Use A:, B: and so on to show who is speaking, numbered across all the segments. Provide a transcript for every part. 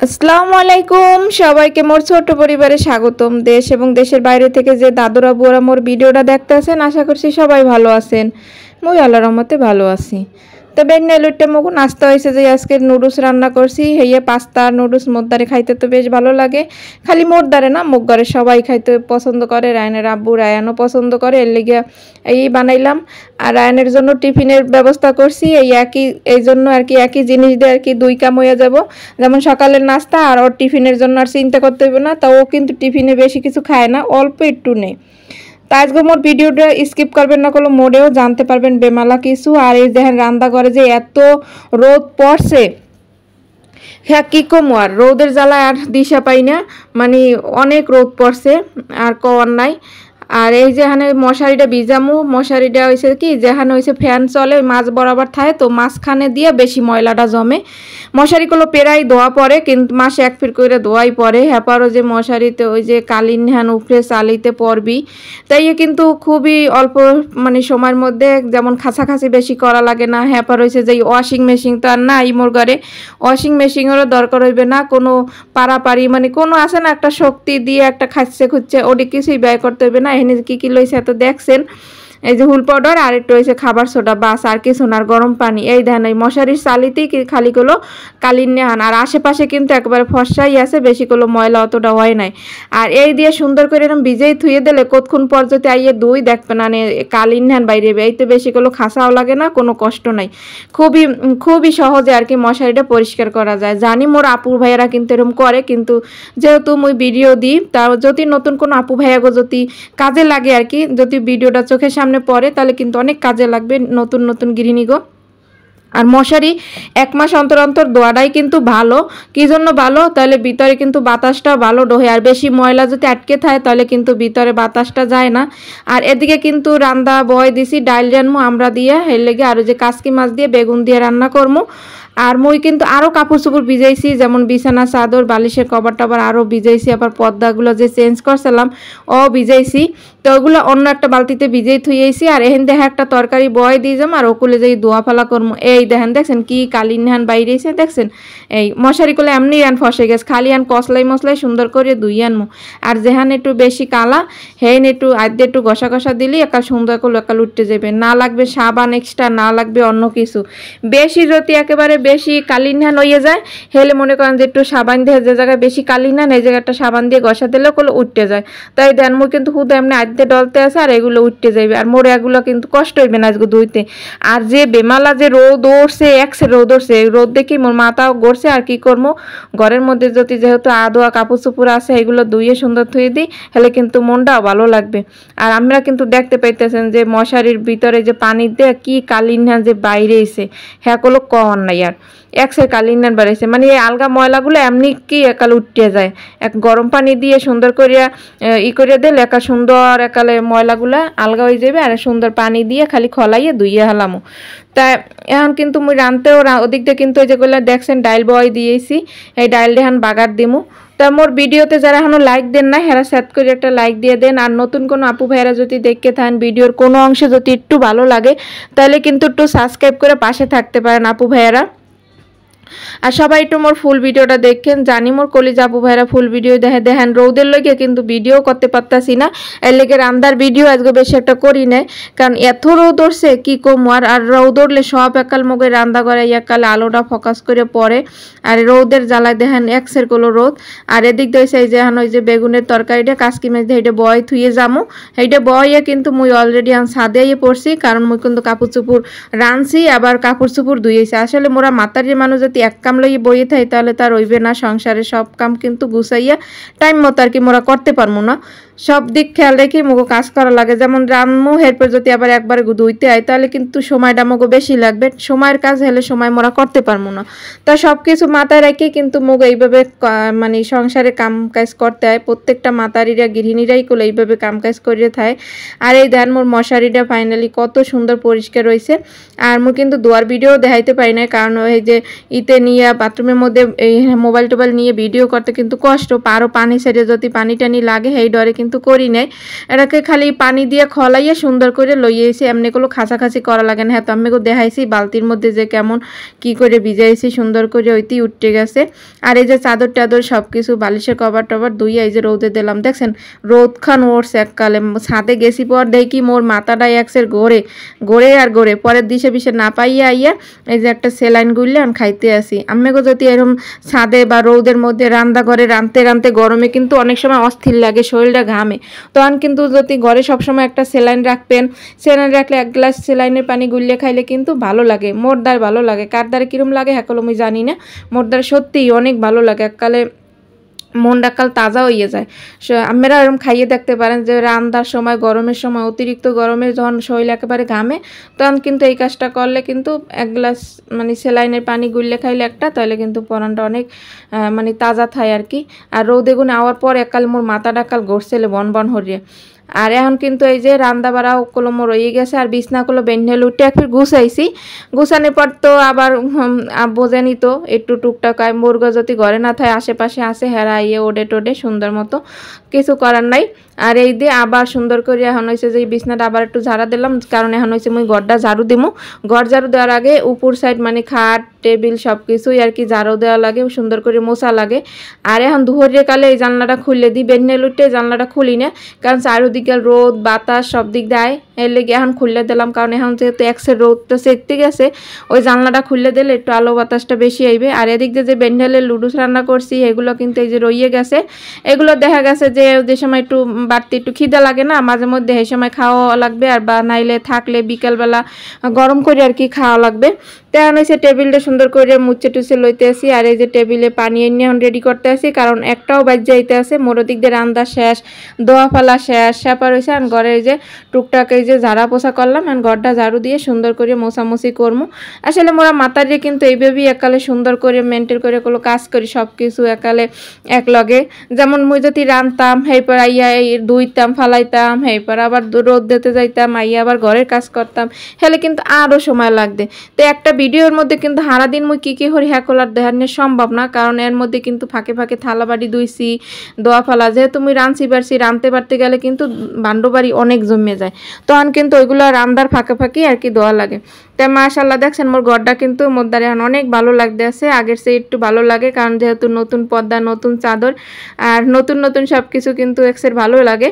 A: আসসালামু আলাইকুম সবাইকে মোর ছোট পরিবারে স্বাগতম। দেশ এবং দেশের বাইরে থেকে যে দাদুরা বুড়া মোর ভিডিওটা দেখতে আছেন, আশা করছি সবাই ভালো আছেন। মই আল্লাহর রহমতে ভালো আছি। তো বেন্নেলুটে মুখ নাস্তা হয়েছে যে আজকে নুডলস রান্না করছি। হেয়ে পাস্তা নুডলস মোদ্দারে খাইতে তো বেশ ভালো লাগে। খালি মোদ্দারে না, মুখ ঘরে সবাই খাইতে পছন্দ করে। রায়নের আব্বু রায়ানও পছন্দ করে, এর লেগে এই বানাইলাম। আর রায়নের জন্য টিফিনের ব্যবস্থা করছি। এই জন্য আর কি একই জিনিস দিয়ে আর কি দুই কাম হয়ে যাব। যেমন সকালের নাস্তা আর ওর টিফিনের জন্য আর চিন্তা করতে হবে না। তা ও কিন্তু টিফিনে বেশি কিছু খায় না, অল্প একটু নেই। তা আজকে মোর ভিডিওটা স্কিপ করবেন না, কোনো মোড়েও জানতে পারবেন বেমালা কিছু। আর এই দেখেন রান্না করে যে এত রোদ পড়ছে, হ্যাঁ কী কমু আর রোদের জ্বালায় আর দিশা পাই না, মানে অনেক রোদ পড়ছে আর কওয়ার নাই। আর এই যেখানে মশারিটা ভিজামু, মশারিটা হয়েছে কি যেখানে হয়েছে ফ্যান চলে মাছ বরাবর থাকে, তো মাঝখানে দিয়ে বেশি ময়লাটা জমে। মশারিগুলো পেরাই ধোয়া পড়ে, কিন্তু মাসে এক ফির করে ধোয়াই পড়ে। হ্যাপারও যে মশারিতে ওই যে কালিন হ্যান উপরে চালিতে পড়বি, তাই কিন্তু খুবই অল্প মানে সময়ের মধ্যে যেমন খাঁচাখাঁচি বেশি করা লাগে না। হ্যাপার হয়েছে যে ওয়াশিং মেশিন তো আর নাই মোর ঘরে, ওয়াশিং মেশিনেরও দরকার হইবে না। কোনো পারাপারি মানে কোনো আছে না একটা শক্তি দিয়ে একটা খাচ্ছে খুঁজছে, ওটি কিছুই ব্যয় করতে হইবে না। এখানে কি লইছে এত দেখছেন, এই যে হুল পাউডার আর একটু হয়েছে খাবার সোডা, বাস আর কিছু না, আর গরম পানি। এই দেন এই মশারির চালিতেই খালি গুলো কালিন নেহান। আর আশেপাশে কিন্তু একবারে ফর্সাই আছে, বেশি কোনো ময়লা অতটা হয় নাই। আর এই দিয়ে সুন্দর করে এরকম ভিজেই থুয়ে দিলে কতক্ষণ পর যদি আইয়ে দুই দেখবে না কালিন নেহান বাইরে এইতে বেশি কোনো খাসাও লাগে না, কোনো কষ্ট নাই। খুবই খুবই সহজে আর কি মশারিটা পরিষ্কার করা যায়। জানি মোর আপুর ভাইয়েরা কিন্তু এরকম করে, কিন্তু যেহেতু মুই ভিডিও দিই, তা যদি নতুন কোনো আপু ভাইয়াগো যদি কাজে লাগে আর কি, যদি ভিডিওটা চোখের সামনে পড়ে তাহলে কিন্তু অনেক কাজে লাগবে নতুন নতুন গৃহিণীগো। আর মশারি এক মাস অন্তর অন্তর ধোয়াটাই কিন্তু ভালো। কী জন্য ভালো, তাহলে ভিতরে কিন্তু বাতাসটা ভালো ঢোহে। আর বেশি ময়লা যদি আটকে থাকে তাহলে কিন্তু ভিতরে বাতাসটা যায় না। আর এদিকে কিন্তু রান্দা বয় দিছি, ডাইল রানমু আমরা দিয়ে, এর লেগে আর যে কাসকি মাছ দিয়ে বেগুন দিয়ে রান্না করবো। আর মুই কিন্তু আরও কাপড় চোপড় ভিজাইছি, যেমন বিছানা চাদর বালিশের কভার টাবার আরও ভিজাইছি। আবার পর্দাগুলো যে চেঞ্জ করছিলাম ও ভিজাইছি। তো ওগুলো অন্য একটা বালতিতে ভিজেই থুইয়েছি। আর এহেন দেখে একটা তরকারি বয় দিয়ে যাম, আর ওকুলে যাই দোয়া ফেলা করবো। এই দেখেন দেখছেন কি কালি নেহান বাইরে এসে দেখছেন, এই মশারিগুলো এমনি আন ফসে গেছে, খালি আন কসলাই মশলাই সুন্দর করে ধুই আনমু। আর যেহান একটু বেশি কালা হেন একটু আদ্যে একটু ঘষা ঘষা দিলি একাল সুন্দর করে একাল উঠতে যাবে। না লাগবে সাবান এক্সট্রা, না লাগবে অন্য কিছু। বেশি যদি একেবারে বেশি কালিন হ্যান হয়ে যায়, হেলে মনে করেন যে একটু সাবান দিয়ে যে জায়গায় বেশি কালিন হ্যান এই জায়গাটা সাবান দিয়ে ঘষা দিলে ওগুলো উঠতে যায়। তাই দেন মোর কিন্তু হুদা এমনি আদ্যে ডলতে আছে, আর এগুলো উঠতে যাবে। আর মোর এগুলো কিন্তু কষ্ট হইবে না আজকে ধুইতে। আর যে বেমালা যে রোদ উঠছে, একসে রোদ উঠছে, রোদ দেখি মোর মাথাও গড়ছে। আর কি করবো, ঘরের মধ্যে যদি যেহেতু আদোয়া কাপড় চোপড় আছে এগুলো ধুইয়ে সুন্দর ধুয়ে দিই, হলে কিন্তু মনটাও ভালো লাগবে। আর আমরা কিন্তু দেখতে পাইতেছেন যে মশারির ভিতরে যে পানি দিয়ে কি কালিন হ্যান যে বাইরে এসে, হ্যাঁ কোনো কন নাই আর একসের কালিনার বাড়াইছে। মানে এই আলগা ময়লাগুলো এমনি কি একাল উঠতে যায়, এক গরম পানি দিয়ে সুন্দর করিয়া করে দিলে একা সুন্দর একালে ময়লাগুলা আলগা হয়ে যাবে। আর সুন্দর পানি দিয়ে খালি খলাইয়ে ধুইয়ে হালামো। তা এখন কিন্তু মুই রানতেও ওদিক দিয়ে কিন্তু ওই যেগুলো দেখছেন ডাইল বয় দিয়েছি, এই ডাইল এখন বাগার দিমু। তা মোর ভিডিওতে যারা এখনো লাইক দেন না, হেরা সেট করে একটা লাইক দিয়ে দেন। আর নতুন কোনো আপু ভাইয়েরা যদি দেখতে থাকেন, ভিডিওর কোনো অংশে যদি একটু ভালো লাগে তাহলে কিন্তু একটু সাবস্ক্রাইব করে পাশে থাকতে পারেন আপু ভাইয়েরা। আর সবাই একটু মোর ফুল ভিডিওটা দেখেন, জানি মোর কলিজ আপু ভাইরা ফুল ভিডিও দেখেন। রৌদের লইগে কিন্তু ভিডিও করতে পারতাছি না, এর লেগে রান্দার ভিডিও আজকে বেশি একটা করি নাই, কারণ এত রোদ উঠছে কি কম। আর রৌদ উঠলে সব একাল মুখে রান্না করে একালে আলোটা ফোকাস করে পড়ে। আর রৌদের জ্বালায় দেখেন একসের কোনো রোদ। আর এদিক দিয়ে এই যে ওই যে বেগুনের তরকারিটা কাসকি মাছ দিয়ে এইটা বয় থুয়ে যামো, এইটা বয়ে কিন্তু মুই অলরেডি ছাদে পড়ছি, কারণ মুই কিন্তু কাপড় চোপড় রানছি আবার কাপড় চোপড় ধুয়েছি। আসলে মোরা মাতারির মানুষ যদি এক কাম লইয়ে বইয়ে থাই তাহলে তার হইবে না, সংসারে সব কাম কিন্তু গুছাইয়া টাইম মতো আর কি মোরা করতে পারবো না। সব দিক খেয়াল রেখে মুগো কাজ করা লাগে। যেমন রান্নু এরপর যদি আবার একবারে ধুইতে হয় তাহলে কিন্তু সময়টা মুগো বেশি লাগবে, সময়ের কাজ হলে সময় মোরা করতে পারবো না। তা সব কিছু মাথায় রেখে কিন্তু মুগো এইভাবে মানে সংসারে কাম কাজ করতে হয়। প্রত্যেকটা মাতারিরা গৃহিণীরাই কোলে এইভাবে কাম কাজ করে থাকে। আর এই দেন মোর মশারিটা ফাইনালি কত সুন্দর পরিষ্কার হয়েছে। আর মুই কিন্তু দোয়ার ভিডিও দেখাইতে পারি না, কারণ ওই যে ইতে নিয়ে বাথরুমের মধ্যে এই মোবাইল টোবাইল নিয়ে ভিডিও করতে কিন্তু কষ্ট। আরও পানি ছেড়ে যদি পানি টানি লাগে সেই ডরে কিন্তু করি নাই, এটাকে খালি পানি দিয়ে খলাইয়ে সুন্দর করে লইয়েছি, এমনি কোনো খাঁচাখাচি করা লাগে না। হ্যাঁ তো আমি দেখাইছি বালতির মধ্যে যে কেমন কি করে ভিজাইছি সুন্দর করে, ওইটি উঠে গেছে। আর এই যে চাদর টাদর সব কিছু বালিশের কভার টভার ধুইয়ে এই যে রোদে দিলাম, দেখছেন রোদ খান ওরছে এককালে। ছাদে গেছি পর দেখি মোর মাথাটা একসের ঘোরে ঘোরে আর ঘোরে, পরের দিশে পিছে না পাইয়া আইয়া এই যে একটা সেলাইন গুললে আমি খাইতে আসি। আম্মেগো যদি এরকম ছাদে বা রোদের মধ্যে রান্না ঘরে রাঁধতে রাঁধতে গরমে কিন্তু অনেক সময় অস্থির লাগে, শরীরটা ঘামে, তখন কিন্তু যদি ঘরে সবসময় একটা সেলাইন রাখবেন, সেলাইন রাখলে এক গ্লাস সেলাইনের পানি গুলিয়ে খাইলে কিন্তু ভালো লাগে, মোর দ্বার ভালো লাগে। কার দ্বারে কিরম লাগে হ্যাঁ আমি জানি না, মোর দ্বার সত্যিই অনেক ভালো লাগে, এককালে মনটা কাল তাজা হয়ে যায়। আপনারা এরকম খাইয়ে দেখতে পারেন যে রান্নার সময় গরমের সময় অতিরিক্ত গরমে যখন শরীর একেবারে ঘামে তখন কিন্তু এই কাজটা করলে কিন্তু এক গ্লাস মানে সেলাইনের পানি গুললে খাইলে একটা, তাহলে কিন্তু পরানটা অনেক মানে তাজা থাকে আর কি। আর রোদে গুনে আওয়ার পর একাল মোর মাথাটা কাল ঘুরছিল বন বন হরিয়ে। আর এখন কিন্তু এই যে রান্না বাড়াও কলম রয়ে গেছে, আর বিছনাগুলো বেন্ডেল উঠে একটু গুছাইছি, গুছানোর পর তো আবার বোঝেনি তো একটু টুকটাক মুরগা যদি ঘরে না থাকে আশেপাশে আসে হেরা ইয়ে ওডে টোডে সুন্দর মতো, কিছু করার নাই। আর এই দিয়ে আবার সুন্দর করে এখন হয়েছে যে বিছনাটা আবার একটু ঝাড়া দিলাম, কারণ এখন হয়েছে মুই ঘরটা ঝাড়ু দিমু। ঘর ঝাড়ু দেওয়ার আগে উপর সাইড মানে খাট টেবিল সব কিছুই আর কি ঝাড়ু দেওয়া লাগে, সুন্দর করে মোছা লাগে। আর এখন দুপুরের কালে এই জানলাটা খুললে দিই, বেন্নে লুটে জানলাটা খুলি না, কারণ চারিদিকে রোদ বাতাস সব দিক দেয়, এর লেগে এখন খুললে দিলাম, কারণ এখন যেহেতু একসের রোদটা সেকতে গেছে ওই জানলাটা খুললে দিলে একটু আলো বাতাসটা বেশি আইবে। আর এদিক দিয়ে যে বেন্ডেলের লুডুস রান্না করছি এগুলো কিন্তু এই যে রইয়ে গেছে, এগুলো দেখা গেছে যে সময় একটু বাড়তি একটু খিদা লাগে না মাঝে মধ্যে, এই সময় খাওয়া লাগবে, আর বা নাইলে থাকলে বিকালবেলা গরম করে আর কি খাওয়া লাগবে। তেমন হয়েছে টেবিলটা সুন্দর করে মুছে টুচে লইতে আসি। আর এই যে টেবিলে পানি এনে এখন রেডি করতে আসি, কারণ একটাও বাজ যাইতে আছে, মোর দিক দিয়ে রান্না শেষ, দোয়া ফালা শেষ, স্যাপার হয়েছে। আর ঘরে এই যে টুকটাক এই যে ঝাড়া পোছা করলাম, এখন ঘরটা ঝাড়ু দিয়ে সুন্দর করে মোছামুছি করবো। আসলে মোরা মাতার দিয়ে কিন্তু এইভাবেই একালে সুন্দর করে মেনটেন করে কোনো কাজ করি, সব কিছু একালে এক লগে। যেমন মুই যদি রানতাম হেরপর আইয়া ধুইতাম ফালাইতাম, হেরপর আবার রোদ দিতে যাইতাম, আইয়া আবার ঘরের কাজ করতাম, হেলে কিন্তু আরও সময় লাগবে। তো একটা ভিডিওর মধ্যে কিন্তু সারাদিন মুই কী কী করি হ্যাঁ কলার দেখানো সম্ভব না, কারণ এর মধ্যে কিন্তু ফাঁকে ফাঁকে থালা বাড়ি ধুইছি, দোয়া ফালা, যেহেতু মুই রাঁধছি পারছি, রাঁধতে পারতে গেলে কিন্তু বান্ডবাড়ি অনেক জমে যায়, তখন কিন্তু ওইগুলো রান্নার ফাঁকে ফাঁকি আর কি দোয়া লাগে। তাই মাশাআল্লাহ দেখছেন মোর ঘরটা কিন্তু মোর দ্বারা এখন অনেক ভালো লাগতে আছে, আগের চেয়ে একটু ভালো লাগে, কারণ যেহেতু নতুন পর্দা নতুন চাদর আর নতুন নতুন সব কিছু কিন্তু এক্সের ভালো লাগে।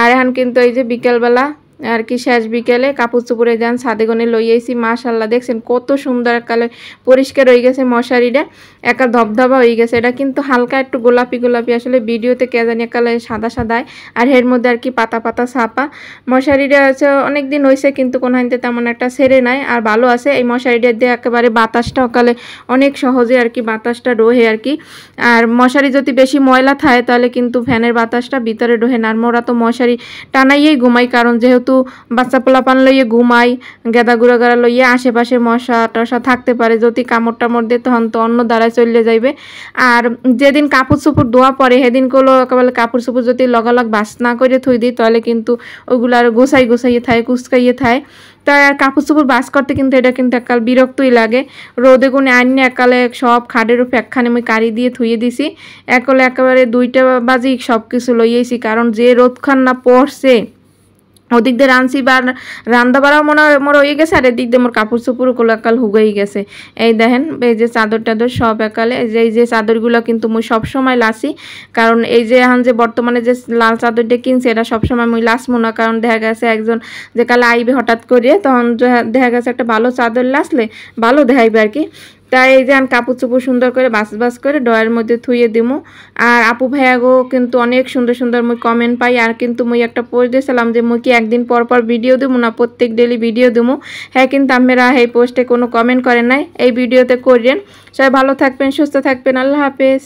A: আর এখন কিন্তু এই যে বিকেলবেলা আর কি শেষ বিকেলে কাপড় চোপড়ে যান ছাদে গনে লইয়েছি, মাশাআল্লাহ দেখছেন কত সুন্দর একালে পরিষ্কার হয়ে গেছে, মশারিটা একা ধবধবা হয়ে গেছে। এটা কিন্তু হালকা একটু গোলাপি গোলাপি, আসলে ভিডিওতে কে জানি একালে সাদা সাদায়, আর এর মধ্যে আর কি পাতা পাতা ছাপা। মশারিটা আছে অনেক দিন হয়েছে কিন্তু কোনো হাইতে তেমন একটা সেরে নাই, আর ভালো আছে। এই মশারিটা দিয়ে একেবারে বাতাসটা অকালে অনেক সহজে আর কি বাতাসটা রোহে আর কি। আর মশারি যদি বেশি ময়লা থাকে তাহলে কিন্তু ফ্যানের বাতাসটা ভিতরে রোহে না। আর মোরা তো মশারি টানাইয়েই ঘুমাই, কারণ যেহেতু বাচ্চা পোলাপান লইয়ে ঘুমাই, গেদা গুড়া গাড়া লইয়ে আশেপাশে মশা টশা থাকতে পারে, যদি কামড় টামড় দিয়ে তখন তো অন্য দ্বারায় চলে যাইবে। আর যেদিন কাপড় চোপড় ধোয়া পরে সেদিন গুলো একেবারে কাপড় চোপড় যদি লগালগ বাস না করে থুই দিই তাহলে কিন্তু ওইগুলো আর গোছাইয়ে থাকে কুচকাইয়ে থাকে। তাই আর কাপড় চোপড় বাস করতে কিন্তু এটা কিন্তু একাল বিরক্তই লাগে। রোদে গুনে আইনে একালে সব খাটের উপর একখানে আমি কারি দিয়ে থুয়ে দিছি, একলে একেবারে 2টা বাজি সব কিছু লইয়েছি, কারণ যে রোদখান না পড়ছে ওদিক দিয়ে রাঁধছি বা রান্না বাড়াও মনে হয় মোর হয়ে গেছে, আর এদিক দিয়ে মোর কাপড় চোপড়গুলো একাল হুগাই গেছে। এই দেখেন এই যে চাদর টাদর সব একালে, এই যে চাদরগুলো কিন্তু মুই সবসময় লাসি, কারণ এই যে এখন যে বর্তমানে যে লাল চাদরটা কিনছে এটা সবসময় মুই লাসমো না, কারণ দেখা গেছে একজন যে কালে আইবে হঠাৎ করে তখন দেখা গেছে একটা ভালো চাদর লাসলে ভালো দেখাইবে আর কি। তাই এই যে আমি কাপড় চোপড় সুন্দর করে বাস করে ডয়ের মধ্যে থুয়ে দিমু। আর আপু ভাইয়াগো কিন্তু অনেক সুন্দর সুন্দর মুই কমেন্ট পাই, আর কিন্তু মুই একটা পোস্ট দিয়েছিলাম যে মুই কি একদিন পর পর ভিডিও দেবো না প্রত্যেক ডেলি ভিডিও দেবো, হ্যাঁ কিন্তু আপনারা এই পোস্টে কোনো কমেন্ট করেন নাই, এই ভিডিওতে করেন। সবাই ভালো থাকবেন সুস্থ থাকবেন, আল্লাহ হাফেজ।